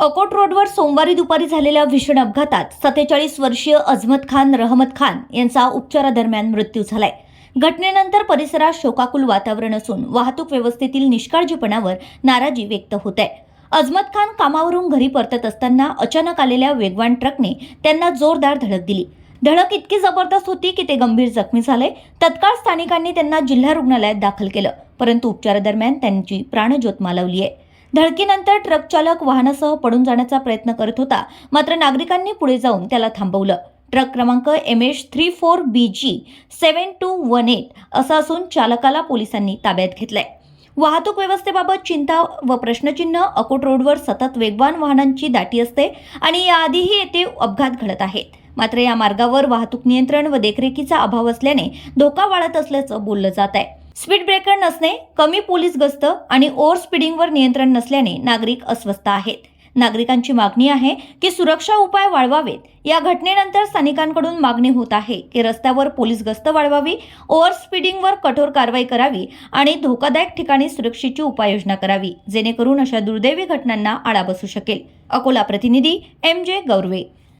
अकोट रोडवर सोमवारी दुपारी झालेल्या भीषण अपघातात 47 वर्षीय अजमत खान रहमत खान यांचा उपचारादरम्यान मृत्यू झालाय। घटनेनंतर परिसरात शोकाकुल वातावरण असून वाहतूक व्यवस्थेतील निष्काळजीपणावर नाराजी व्यक्त होत आहे। अजमत खान कामावरून घरी परतत असताना अचानक आलेल्या वेगवान ट्रकने त्यांना जोरदार धडक दिली। धडक इतकी जबरदस्त होती की ते गंभीर जखमी झाले। तत्काळ स्थानिकांनी त्यांना जिल्हा रुग्णालयात दाखल केलं, परंतु उपचारादरम्यान त्यांची प्राणज्योत मालवली आहे। धडकीनंतर ट्रक चालक वाहनासह पडून जाण्याचा प्रयत्न करत होता, मात्र नागरिकांनी पुढे जाऊन त्याला थांबवलं। ट्रक क्रमांक MH34BG 7218 असा असून चालकाला पोलिसांनी ताब्यात घेतलंय। वाहतूक व्यवस्थेबाबत चिंता व प्रश्नचिन्ह। अकोट रोडवर सतत वेगवान वाहनांची दाटी असते आणि याआधीही येथे अपघात घडत आहेत, मात्र या मार्गावर वाहतूक नियंत्रण व देखरेखीचा अभाव असल्याने धोका वाढत असल्याचं बोललं जात आहे। स्पीड ब्रेकर नसणे, कमी पोलीस गस्त आणि ओव्हर स्पीडिंगवर नियंत्रण नसल्याने नागरिक अस्वस्थ आहेत। नागरिकांची मागणी आहे की सुरक्षा उपाय वाढवावेत। या घटनेनंतर स्थानिकांकडून मागणी होत आहे की रस्त्यावर पोलीस गस्त वाढवावी, ओव्हर स्पीडिंगवर कठोर कारवाई करावी आणि धोकादायक ठिकाणी सुरक्षेची उपाययोजना करावी, जेणेकरून अशा दुर्दैवी घटनांना आळा बसू शकेल। अकोला प्रतिनिधी MJ गौरवे।